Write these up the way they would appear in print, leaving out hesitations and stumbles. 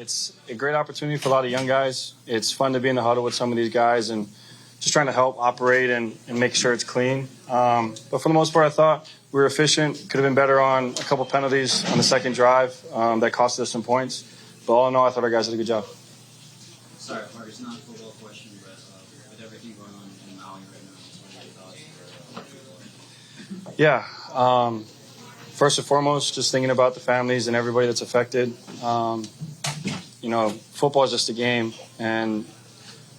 It's a great opportunity for a lot of young guys. It's fun to be in the huddle with some of these guys and just trying to help operate and make sure it's clean. But for the most part, I thought we were efficient. Could have been better on a couple penalties on the second drive that cost us some points. But all in all, I thought our guys did a good job. Sorry, Mark, it's not a football question, but with everything going on in Maui right now, what are your thoughts? Yeah. First and foremost, just thinking about the families and everybody that's affected. Football is just a game, and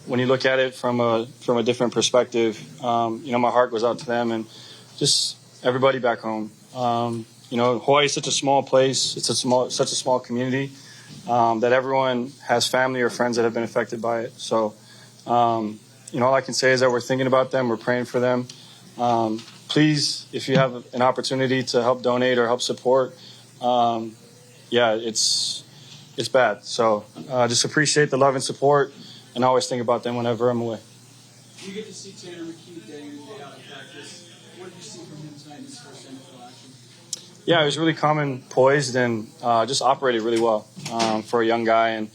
when you look at it from a different perspective, my heart goes out to them and just everybody back home. Hawaii is such a small place. It's such a small community that everyone has family or friends that have been affected by it. So, all I can say is that we're thinking about them. We're praying for them. Please, if you have an opportunity to help donate or help support, it's bad. So just appreciate the love and support and always think about them whenever I'm away. You get to see Tanner McKee day in and day out in practice. What did you see from him tonight in his first NFL action? Yeah, he was really calm and poised and just operated really well for a young guy. And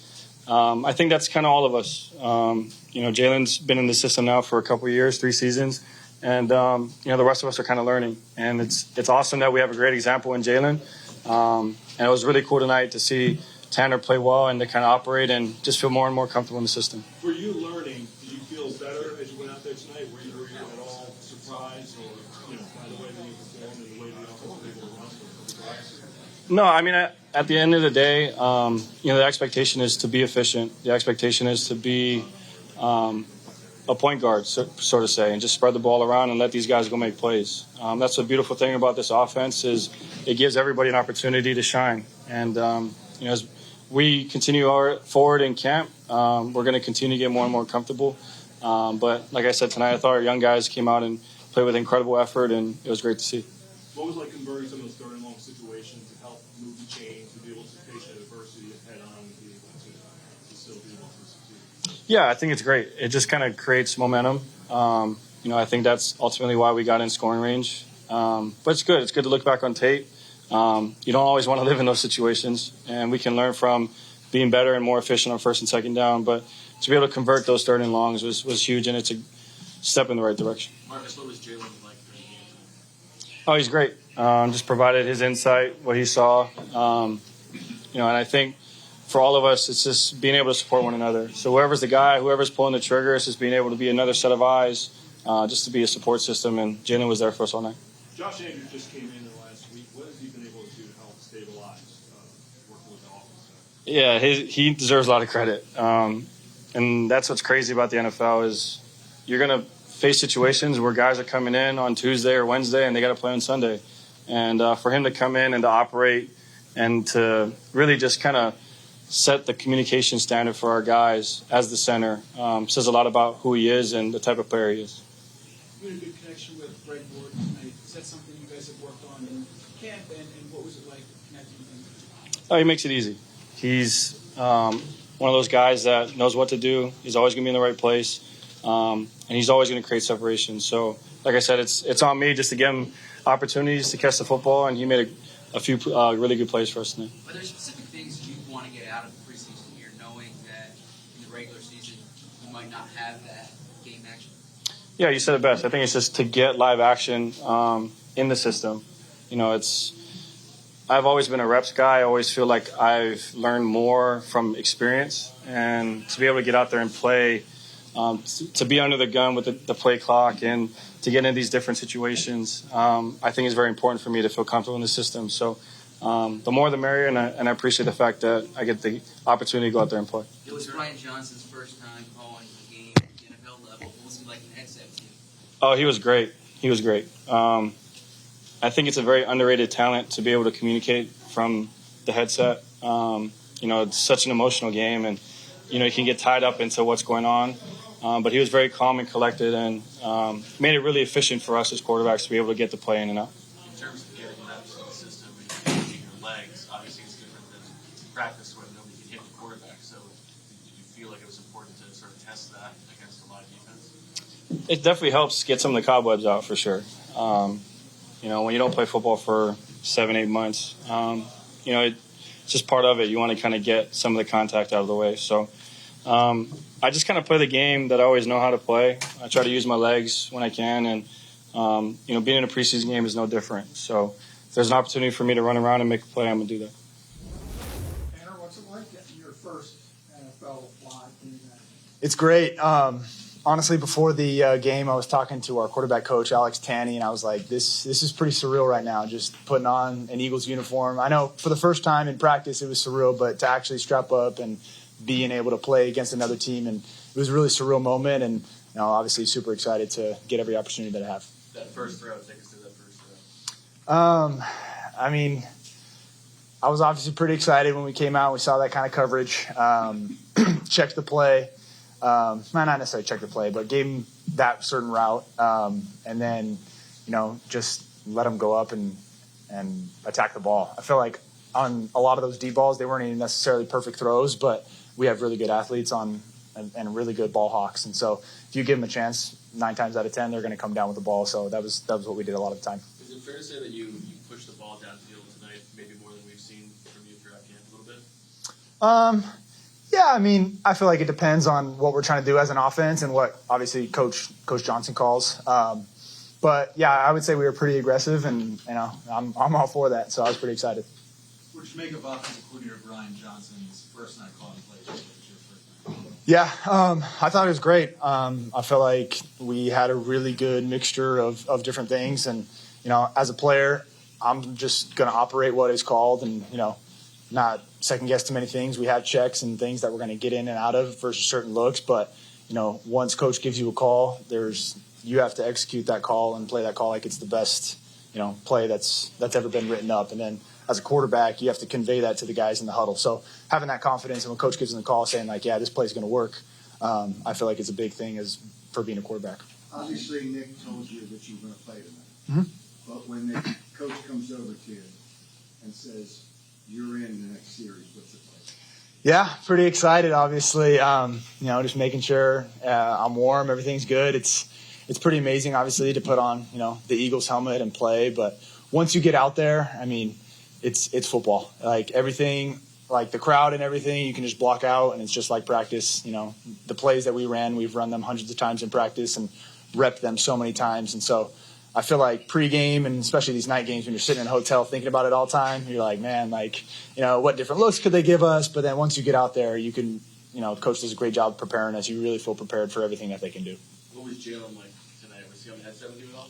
I think that's kind of all of us. Jalen's been in the system now for a couple of years, 3 seasons. And, the rest of us are kind of learning. And it's awesome that we have a great example in Jalen. And it was really cool tonight to see Tanner play well and to kind of operate and just feel more and more comfortable in the system. For you learning, did you feel better as you went out there tonight? Were you at all surprised or, by the way that you performed and the way the offense was able to run? No, I mean, at the end of the day, the expectation is to be efficient. The expectation is to be a point guard, so to say, and just spread the ball around and let these guys go make plays. That's the beautiful thing about this offense is it gives everybody an opportunity to shine. And, as we continue forward in camp, we're going to continue to get more and more comfortable. But like I said tonight, I thought our young guys came out and played with incredible effort, and it was great to see. What was like converting some of those third and long situations to help move the chains, to be able to face that adversity head on, and be able to still be able to succeed? Yeah, I think it's great. It just kind of creates momentum. I think that's ultimately why we got in scoring range. But it's good. It's good to look back on tape. You don't always want to live in those situations, and we can learn from being better and more efficient on first and second down. But to be able to convert those third and longs was huge, and it's a step in the right direction. Marcus, what was Jalen like for the game? Oh, he's great. Just provided his insight, what he saw. And I think for all of us, it's just being able to support one another. So whoever's the guy, whoever's pulling the trigger, it's just being able to be another set of eyes, just to be a support system. And Jalen was there for us all night. Josh Andrews just came in the last week. What has he been able to do to help stabilize working with the offense? Yeah, he deserves a lot of credit. And that's what's crazy about the NFL is you're going to face situations where guys are coming in on Tuesday or Wednesday and they got to play on Sunday. And for him to come in and to operate and to really just kind of set the communication standard for our guys as the center says a lot about who he is and the type of player he is. You had a good connection with Greg Ward tonight. Is that something you guys have worked on in camp, and what was it like connecting with him? Oh, he makes it easy. He's one of those guys that knows what to do. He's always going to be in the right place, and he's always going to create separation. So, like I said, it's on me just to give him opportunities to catch the football, and he made a few really good plays for us tonight. Are there specific things you want to get out of the preseason year, knowing that in the regular season you might not have that game action? Yeah, you said it best. I think it's just to get live action in the system. I've always been a reps guy. I always feel like I've learned more from experience, and to be able to get out there and play, to be under the gun with the play clock and to get into these different situations, I think is very important for me to feel comfortable in the system. So the more the merrier, and I appreciate the fact that I get the opportunity to go out there and play. It was Brian Johnson's first time calling a game at the NFL level. What was he like in headset to you? Oh, he was great. He was great. I think it's a very underrated talent to be able to communicate from the headset. It's such an emotional game, and you can get tied up into what's going on. But he was very calm and collected, and made it really efficient for us as quarterbacks to be able to get the play in and out. In terms of getting reps in the system and using your legs, obviously it's different than practice where nobody can hit the quarterback. So did you feel like it was important to sort of test that against a live defense? It definitely helps get some of the cobwebs out for sure. When you don't play football for 7-8 months, just part of it. You want to kind of get some of the contact out of the way. So I just kind of play the game that I always know how to play. I try to use my legs when I can, and being in a preseason game is no different. So if there's an opportunity for me to run around and make a play, I'm gonna do that. Tanner, what's it like getting your first NFL live game? It's great. Honestly, before the game, I was talking to our quarterback coach, Alex Tanney, and I was like, this is pretty surreal right now, just putting on an Eagles uniform. I know for the first time in practice it was surreal, but to actually strap up and being able to play against another team, and it was a really surreal moment, and obviously super excited to get every opportunity that I have. That first throw, take us through that first throw. I mean, I was obviously pretty excited when we came out. We saw that kind of coverage, checked the play. Not necessarily check the play, but gave him that certain route, and then, just let him go up and attack the ball. I feel like on a lot of those deep balls, they weren't even necessarily perfect throws, but we have really good athletes and really good ball hawks. And so if you give them a chance, 9 times out of 10, they're going to come down with the ball. So that was what we did a lot of the time. Is it fair to say that you pushed the ball downfield tonight, maybe more than we've seen from you throughout camp a little bit? Yeah, I mean, I feel like it depends on what we're trying to do as an offense and what obviously Coach Johnson calls. But yeah, I would say we were pretty aggressive, and I'm all for that. So I was pretty excited. What did you make of offensive coordinator Brian Johnson's first night calling plays? What was your first night? Yeah, I thought it was great. I felt like we had a really good mixture of different things, and as a player, I'm just going to operate what is called, and not second guess too many things. We have checks and things that we're going to get in and out of versus certain looks, but once coach gives you a call, you have to execute that call and play that call like it's the best play that's ever been written up. And then as a quarterback, you have to convey that to the guys in the huddle. So having that confidence, and when coach gives them the call saying like, yeah, this play is going to work, I feel like it's a big thing for being a quarterback. Obviously, Nick told you that you were going to play tonight. Mm-hmm. But when the coach comes over to you and says, you're in the next series, what's it like? Yeah, pretty excited, obviously. Just making sure I'm warm, everything's good. It's pretty amazing, obviously, to put on, the Eagles helmet and play. But once you get out there, I mean, it's football. Like everything, like the crowd and everything, you can just block out, and it's just like practice. The plays that we've run them hundreds of times in practice and repped them so many times. And so I feel like pregame, and especially these night games when you're sitting in a hotel thinking about it all the time, you're like, man, what different looks could they give us? But then once you get out there, you can, coach does a great job preparing us. You really feel prepared for everything that they can do. What was Jalen like tonight? Was he on the headset with you at all?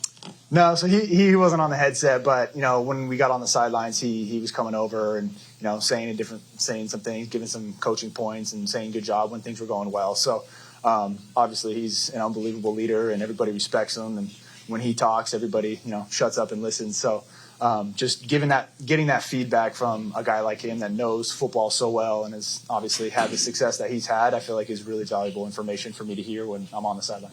No, so he wasn't on the headset, but when we got on the sidelines, he was coming over and saying some things, giving some coaching points, and saying good job when things were going well. So obviously he's an unbelievable leader, and everybody respects him. And when he talks, everybody shuts up and listens. So just getting that feedback from a guy like him that knows football so well and has obviously had the success that he's had, I feel like is really valuable information for me to hear when I'm on the sideline.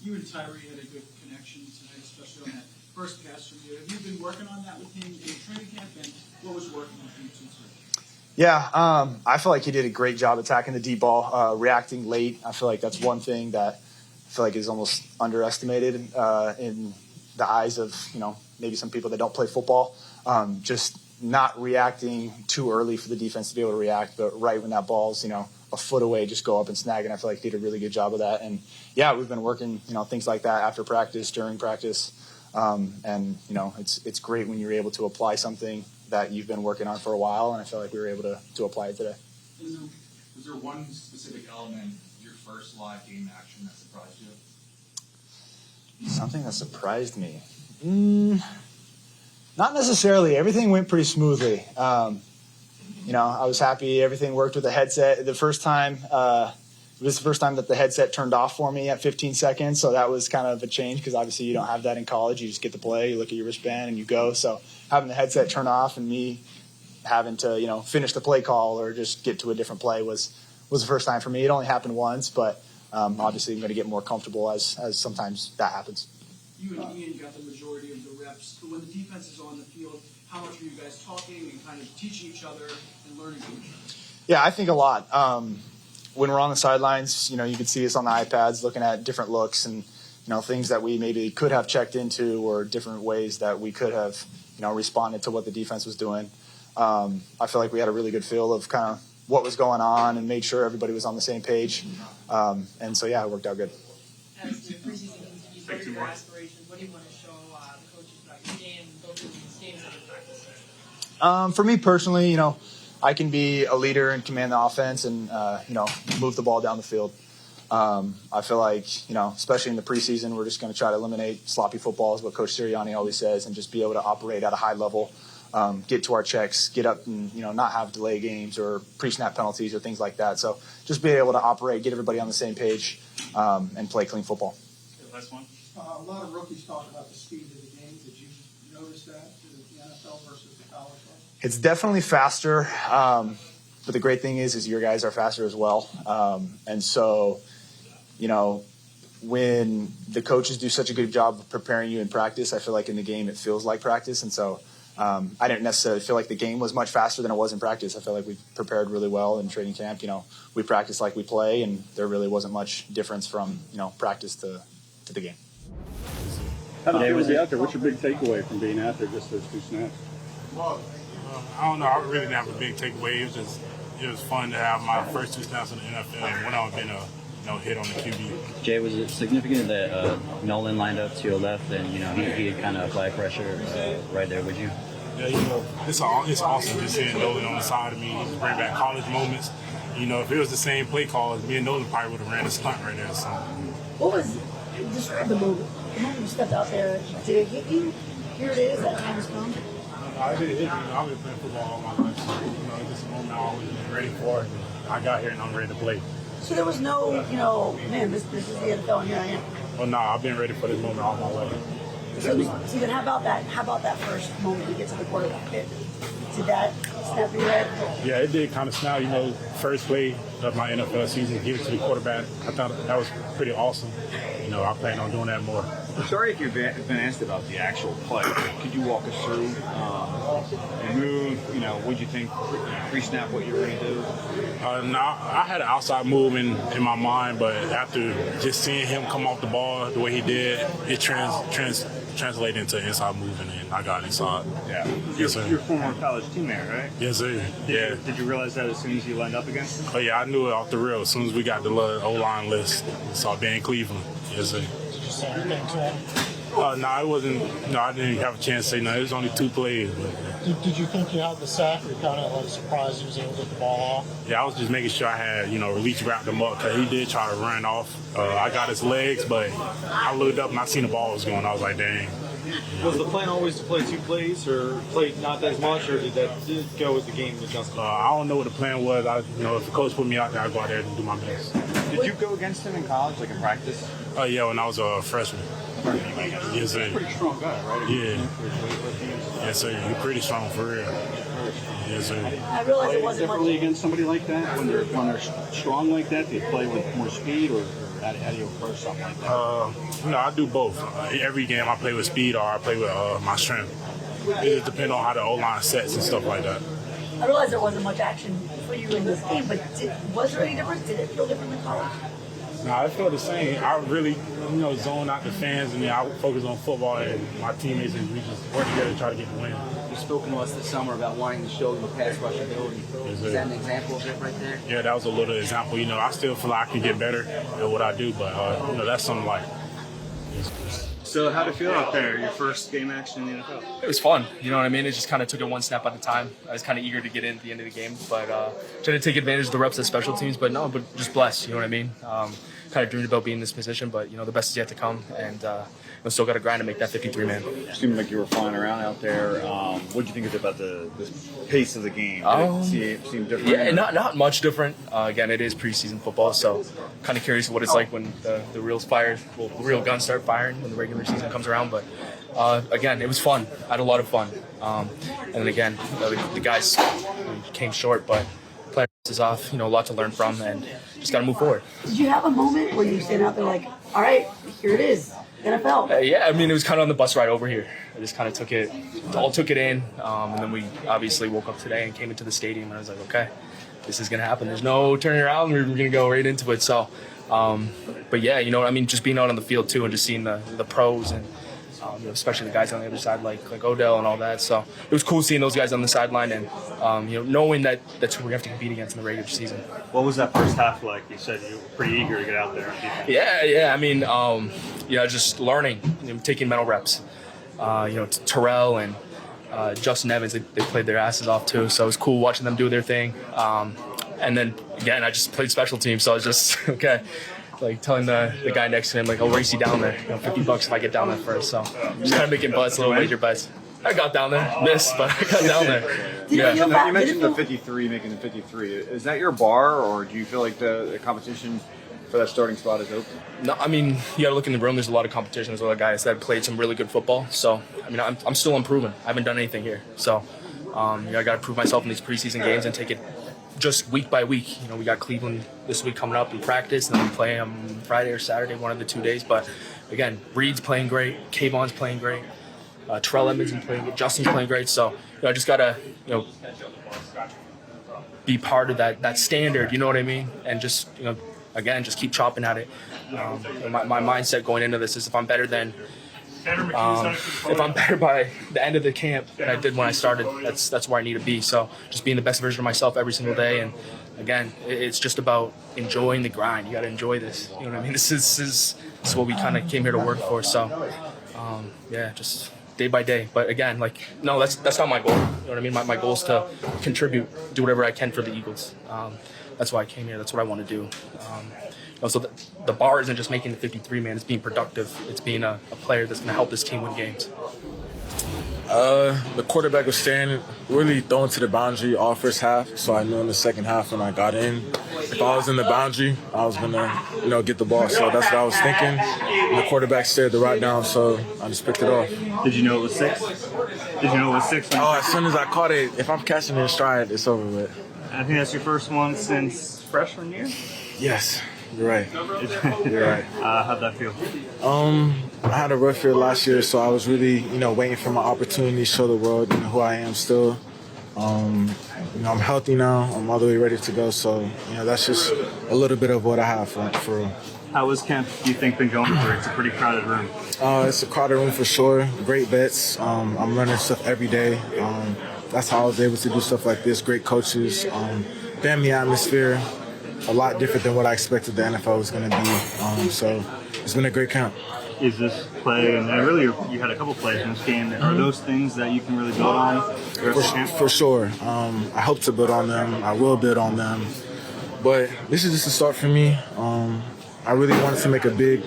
You and Tyree had a good connection tonight, especially on that first pass from you. Have you been working on that with him in training camp, and what was working with you too? Yeah, I feel like he did a great job attacking the deep ball, reacting late. I feel like that's one thing that I feel like is almost underestimated in the eyes of maybe some people that don't play football. Just not reacting too early for the defense to be able to react, but right when that ball's a foot away, just go up and snag it. I feel like he did a really good job of that. And yeah, we've been working things like that after practice, during practice, and it's great when you're able to apply something that you've been working on for a while. And I feel like we were able to apply it today. Was there one specific element your first live game action that surprised you? Something that surprised me? Not necessarily. Everything went pretty smoothly. I was happy. Everything worked with the headset. The first time, it was the first time that the headset turned off for me at 15 seconds. So that was kind of a change because obviously you don't have that in college. You just get the play, you look at your wristband, and you go. So having the headset turn off and me having to, finish the play call or just get to a different play was the first time for me. It only happened once, but obviously I'm going to get more comfortable as sometimes that happens. You and Ian got the majority of the reps. But when the defense is on the field, how much are you guys talking and kind of teaching each other and learning from each other? Yeah, I think a lot. When we're on the sidelines, you can see us on the iPads looking at different looks and, things that we maybe could have checked into or different ways that we could have, responded to what the defense was doing. I feel like we had a really good feel of kind of what was going on and made sure everybody was on the same page. And so, yeah, it worked out good. As the preseason continues, what are your aspirations? What do you want to show the coaches about your game and go through these games that you practice? For me personally, I can be a leader and command the offense and, move the ball down the field. I feel like, especially in the preseason, we're just going to try to eliminate sloppy football, is what Coach Sirianni always says, and just be able to operate at a high level, get to our checks, get up and, not have delay games or pre-snap penalties or things like that. So just be able to operate, get everybody on the same page, and play clean football. Last one. A lot of rookies talk about the speed of the game. Did you notice that, the NFL versus the college level? It's definitely faster, but the great thing is your guys are faster as well. And so, when the coaches do such a good job of preparing you in practice, I feel like in the game it feels like practice. And so I didn't necessarily feel like the game was much faster than it was in practice. I feel like we prepared really well in training camp. We practice like we play, and there really wasn't much difference from, practice to the game. How did you be out there? What's your big takeaway from being out there, just those 2 snaps? I don't know. I really didn't have a big takeaway. It was fun to have my first 2 snaps in the NFL, and one of them been a hit on the QB. Jay, was it significant that Nolan lined up to your left and he had kind of flag pressure right there with you? Yeah, it's awesome just seeing Nolan on the side of me. He bring back college moments. If it was the same play call, me and Nolan probably would have ran a stunt right there. So. What was, describe the moment. The moment you stepped out there, did it hit you? Here it is, that time has come? I did hit me. I've been playing football all my life. So, it's just a moment I've always been ready for. And I got here and I'm ready to play. So there was no, man, this is the NFL and here I am. Well, no, I've been ready for this moment all my life. So then how about that first moment you get to the quarterback? Did that snap your head? Yeah, it did kind of snap. First play of my NFL season, give it to the quarterback. I thought that was pretty awesome. I plan on doing that more. Sorry if you've been asked about the actual play. Could you walk us through the move? What did you think pre-snap what you were going to do? No, I had an outside move in my mind, but after just seeing him come off the ball the way he did, it translated into an inside move, and I got inside. Yeah. Yes, sir. Your former college teammate, right? Yes, sir. Yeah. Did you realize that as soon as you lined up against him? Oh, yeah, I knew it off the reel. As soon as we got the O-line list, saw Ben Cleveland. Yes, sir. Did you say anything to him? No, it wasn't. No, I didn't have a chance to say no. It was only 2 plays. But. Did you think you had the sack? Or you kind of surprised he was able to get the ball off? Yeah, I was just making sure I had, release wrapped him up because he did try to run off. I got his legs, but I looked up and I seen the ball was going. I was like, dang. Was the plan always to play 2 plays or play not as much, or did that go as the game adjusted? I don't know what the plan was. If the coach put me out there, I'd go out there and do my best. Did you go against him in college, like in practice? Yeah, when I was a freshman. Yes, sir. Pretty strong guy, right? Yeah. Yes, sir. You're pretty strong for real. Yes, sir. I realized it wasn't differently much. against somebody like that when they're strong like that. Do you play with more speed, or how do you approach something like that? No, I do both. Every game I play with speed or I play with my strength. It just depends on how the O-line sets and stuff like that. I realized there wasn't much action for you in this game, but was there any difference? Did it feel different than college? No, I feel the same. I really, zone out the fans, and then I focus on football and my teammates, and we just work together to try to get the win. You've spoken to us this summer about wanting to show your pass rush ability. Is that an example of it right there? Yeah, that was a little example. I still feel like I can get better at what I do, but that's something like. So how did it feel out there, your first game action in the NFL? It was fun, you know what I mean? It just kind of took it one snap at a time. I was kind of eager to get in at the end of the game, but trying to take advantage of the reps at special teams, but just blessed, you know what I mean? Kind of dreamed about being in this position, but the best is yet to come, and still got to grind to make that 53-man. It seemed like you were flying around out there. What did you think about the pace of the game? Did it seem different? Yeah, not much different. Again, it is preseason football, so kind of curious what it's like when the real guns start firing when the regular season comes around. But again, it was fun. I had a lot of fun. And then again, the guys came short, but playing is off. A lot to learn from, and just got to move forward. Did you have a moment where you stand out there like, all right, here it is, NFL? Yeah, I mean, it was kind of on the bus ride over here. I just kind of took it in, and then we obviously woke up today and came into the stadium, and I was like, okay, this is going to happen. There's no turning around. We're going to go right into it. So, but yeah, just being out on the field too and just seeing the pros and especially the guys on the other side like Odell and all that. So it was cool seeing those guys on the sideline and knowing that that's who we have to compete against in the regular season. What was that first half like? You said you were pretty eager to get out there on defense. Yeah. I mean, just learning, taking mental reps. Terrell and Justin Evans, they played their asses off too. So it was cool watching them do their thing. And then again, I just played special teams, so I was just okay. Like telling the guy next to him, like, I'll race you down there. $50 if I get down there first. So just kind of making butts, little wager bets. I got down there, missed, but I got down there. Yeah. You mentioned the 53, making the 53. Is that your bar, or do you feel like the competition for that starting spot is open? No, I mean, you got to look in the room. There's a lot of competition. There's a lot of guys that played some really good football. So, I mean, I'm still improving. I haven't done anything here. So, I got to prove myself in these preseason games and take it just week by week. We got Cleveland this week coming up in practice, and then we play them Friday or Saturday, one of the 2 days. But again, Reed's playing great, Kayvon's playing great, Terrell Edmonds is playing great, Justin's playing great. So I just gotta be part of that standard. You know what I mean? And just again, just keep chopping at it. My mindset going into this is if I'm better by the end of the camp than I did when I started, that's where I need to be. So just being the best version of myself every single day. And again, it's just about enjoying the grind. You got to enjoy this. You know what I mean? This is what we kind of came here to work for. So just day by day. But again, no, that's not my goal. You know what I mean? My goal is to contribute, do whatever I can for the Eagles. That's why I came here. That's what I want to do. So the bar isn't just making the 53 man. It's being productive. It's being a player that's going to help this team win games. The quarterback was staying really throwing to the boundary all first half. So I knew in the second half when I got in, if I was in the boundary, I was gonna get the ball. So that's what I was thinking. And the quarterback stared the route down, so I just picked it off. Did you know it was 6? Oh, as soon as I caught it, if I'm catching it in stride, it's over with. I think that's your first one since freshman year? Yes. You're right. You're right. How'd that feel? I had a rough year last year, so I was really, waiting for my opportunity to show the world, who I am still. I'm healthy now. I'm all the way ready to go. So, that's just a little bit of what I have for real. How has camp, do you think, been going for it? It's a pretty crowded room. It's a crowded room for sure. Great vets. I'm learning stuff every day. That's how I was able to do stuff like this. Great coaches. Family atmosphere. A lot different than what I expected the NFL was going to be. So it's been a great camp. Is this play, and really you had a couple plays in this game, are those things that you can really build on? For sure. I hope to build on them. I will build on them. But this is just a start for me. I really wanted to make a big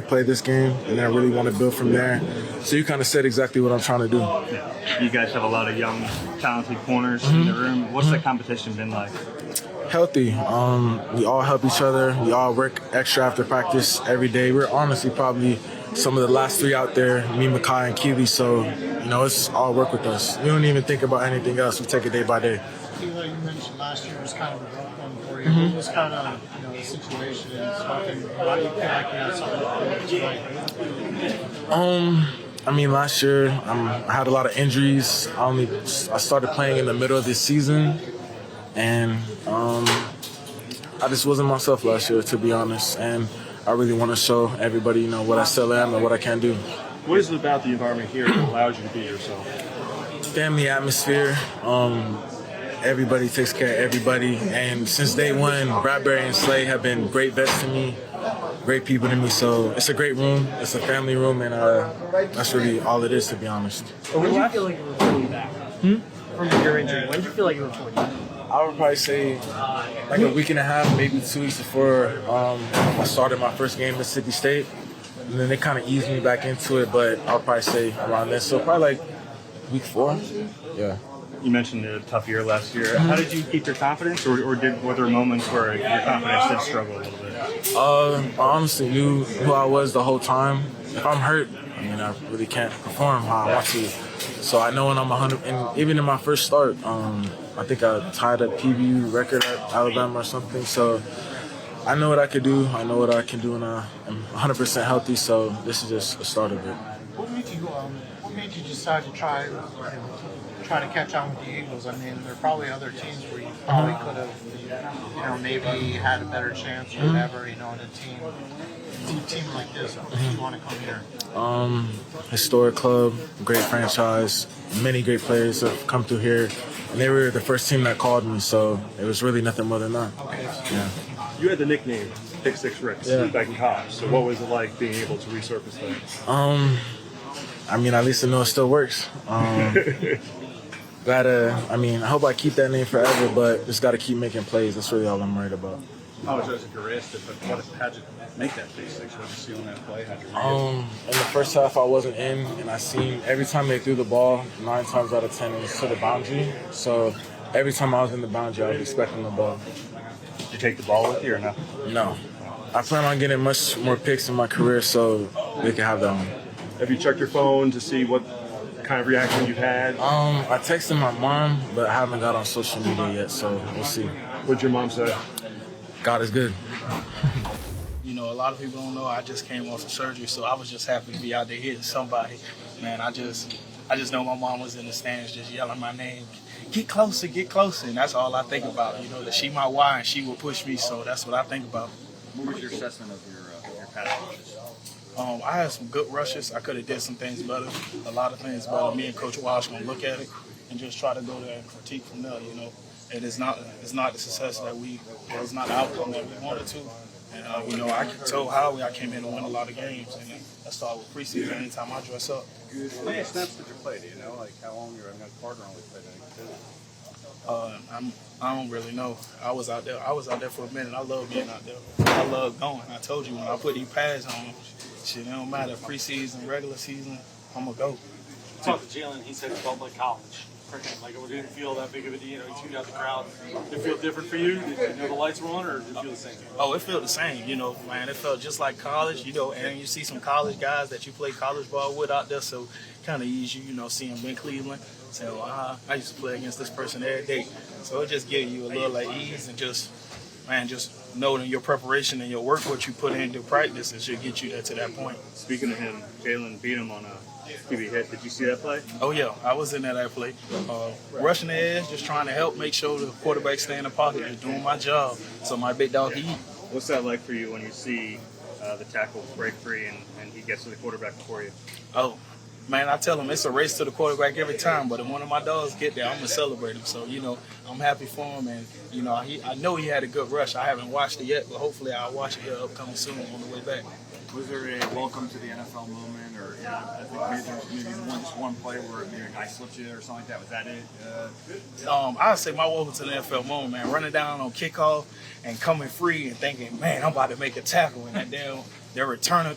play this game, and I really want to build from there. So you kind of said exactly what I'm trying to do. Yeah. You guys have a lot of young, talented corners in the room. What's that competition been like? Healthy. We all help each other. We all work extra after practice every day. We're honestly probably some of the last 3 out there, me, McKee, and Keely. So, it's all work with us. We don't even think about anything else. We take it day by day. Eli, you mentioned last year was kind of a rough one for you. What was kind of the situation and something? Why do you feel like you had something tonight? Last year I had a lot of injuries. I started playing in the middle of this season. And I just wasn't myself last year, to be honest. And I really want to show everybody, what I still am and what I can do. What is it about the environment here that allows you to be yourself? Family atmosphere. Everybody takes care of everybody. And since day one, Bradbury and Slay have been great vets to me, great people to me. So it's a great room. It's a family room. And that's really all it is, to be honest. When did you feel like you were fully back? From your injury, when did you feel like you were fully back? I would probably say like a week and a half, maybe 2 weeks before I started my first game at Mississippi State. And then they kind of eased me back into it, but I'll probably say around then. So probably like week 4. Yeah. You mentioned a tough year last year. How did you keep your confidence, or were there moments where your confidence did struggle a little bit? I honestly knew who I was the whole time. If I'm hurt, I really can't perform how I want to. So I know when I'm 100, and even in my first start, I think I tied a PBU record at Alabama or something. So I know what I could do. I know what I can do, and I'm 100% healthy. So this is just a start of it. What made you decide to try try to catch on with the Eagles? I mean, there are probably other teams where you probably could have, maybe had a better chance or whatever, in a team like this. Why you want to come here? Historic club, great franchise, many great players have come through here, and they were the first team that called me, so it was really nothing more than that. Okay. Yeah. You had the nickname Pick Six Ricks back in college. So what was it like being able to resurface that? I mean, at least I know it still works. I hope I keep that name forever, but just got to keep making plays. That's really all I'm worried about. How was it your wrist? How'd you make that Pick Six? What did you see on that play? How'd you In the first half, I wasn't in, and I seen every time they threw the ball, 9 times out of 10 it was to the boundary. So every time I was in the boundary, I was expecting the ball. Did you take the ball with you or no? No. I plan on getting much more picks in my career, so they can have that one. Have you checked your phone to see what kind of reaction you've had? I texted my mom, but I haven't got on social media yet, so we'll see. What'd your mom say? God is good. You know, a lot of people don't know I just came off of surgery, so I was just happy to be out there hitting somebody. Man, I just know my mom was in the stands just yelling my name. Get closer, and that's all I think about. You know, that she my why and she will push me, so that's what I think about. What was your assessment of your pass rushes? I had some good rushes. I could have did some things better, a lot of things better. Me and Coach Walsh gonna look at it and just try to go there and critique from there. You know, and it's not the success that it's not the outcome that we wanted to. And you know, I told Howie I came in to win a lot of games, and that started with preseason. Anytime I dress up. How many snaps did you play? Do you know, like how long your partner only played? I don't really know. I was out there for a minute. I love being out there. I love going. I told you when I put these pads on, shit, it don't matter. Preseason, regular season, I'm gonna go. Talked to Jalen. He said it felt like college. Like it didn't feel that big of a deal. You tuned out the crowd. Did it feel different for you? Did you know the lights were on, or did it feel the same? Oh, it felt the same. You know, man, it felt just like college. You know, and you see some college guys that you play college ball with out there, so kind of ease you. You know, seeing them in Cleveland. So I used to play against this person every day. So it just gives you a little like ease and just know that your preparation and your work, what you put into practice, it should get you there to that point. Speaking of him, Jalen beat him on a QB hit. Did you see that play? Oh, yeah. I was in that play. Rushing the edge, just trying to help make sure the quarterback stay in the pocket, just doing my job. So my big dog, he. What's that like for you when you see the tackle break free and he gets to the quarterback before you? Oh, man, I tell him it's a race to the quarterback every time, but if one of my dogs get there, I'm going to celebrate him. So, you know, I'm happy for him, and, you know, I know he had a good rush. I haven't watched it yet, but hopefully I'll watch it here upcoming soon on the way back. Was there a welcome to the NFL moment, or I think maybe one play where maybe a guy slipped you or something like that? Was that it? I'd say my welcome to the NFL moment, man. Running down on kickoff and coming free and thinking, man, I'm about to make a tackle, and that damn their returner,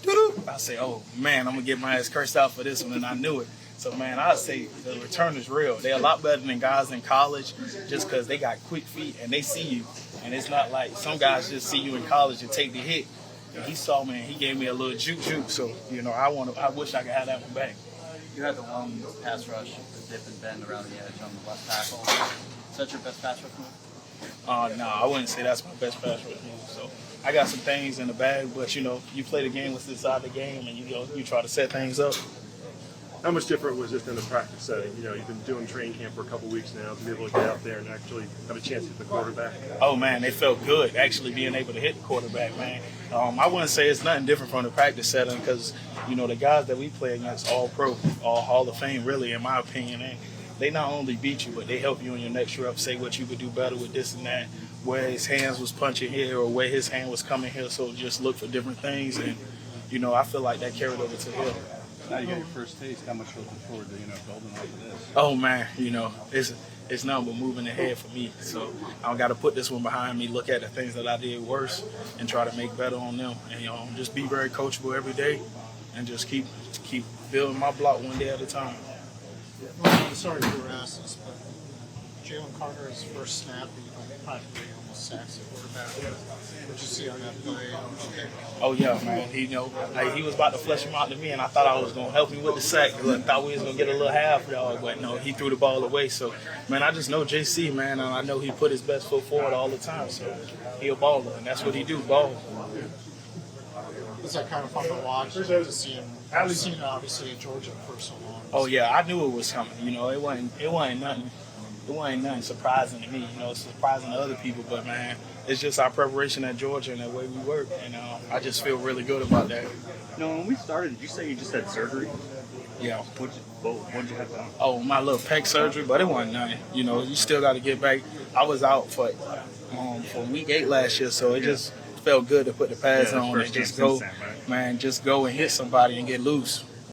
I say, oh man, I'm gonna get my ass cursed out for this one, and I knew it. So man, I'd say the return is real. They're a lot better than guys in college, just because they got quick feet and they see you, and it's not like some guys just see you in college and take the hit. And he saw me and he gave me a little juke. So you know, I wish I could have that one back. You had the one pass rush, the dip and bend around the edge on the left tackle. Is that your best pass rush move? No, I wouldn't say that's my best pass rush move. So I got some things in the bag, but you know, you play the game what's inside the game, and you try to set things up. How much different was it than the practice setting? You know, you've been doing training camp for a couple weeks now to be able to get out there and actually have a chance to hit the quarterback. Oh man, it felt good actually being able to hit the quarterback, man. I wouldn't say it's nothing different from the practice setting, because you know the guys that we play against, all pro, all Hall of Fame, really, in my opinion, and they not only beat you, but they help you in your next rep, say what you could do better with this and that, where his hands was punching here or where his hand was coming here. So just look for different things, and you know I feel like that carried over to him. Now you got your first taste. How much looking forward to building off of this? Oh man, you know it's nothing but moving ahead for me. So I got to put this one behind me, look at the things that I did worse, and try to make better on them. And you know, just be very coachable every day, and just keep building my block one day at a time. Well, I'm sorry for asking, but Jalen Carter's first snap, he practically almost sacks the quarterback. What did you see on that play? Oh yeah, man. He was about to flush him out to me, and I thought I was gonna help him with the sack. I thought we was gonna get a little half yard, but no, he threw the ball away. So, man, I just know JC, man, and I know he put his best foot forward all the time. So he a baller, and that's what he do, ball. Was that kind of fun to watch? Just seeing obviously at Georgia for so long. Oh yeah, I knew it was coming. You know, it wasn't nothing surprising to me. You know, it's surprising to other people, but man, it's just our preparation at Georgia and the way we work, and I just feel really good about that. No, when we started, did you say you just had surgery? Yeah. What'd you have done? Oh, my little pec surgery, but it wasn't nothing. You know, you still got to get back. I was out for week 8 last year, so it just felt good to put the pads on and just go, man, just go and hit somebody and get loose.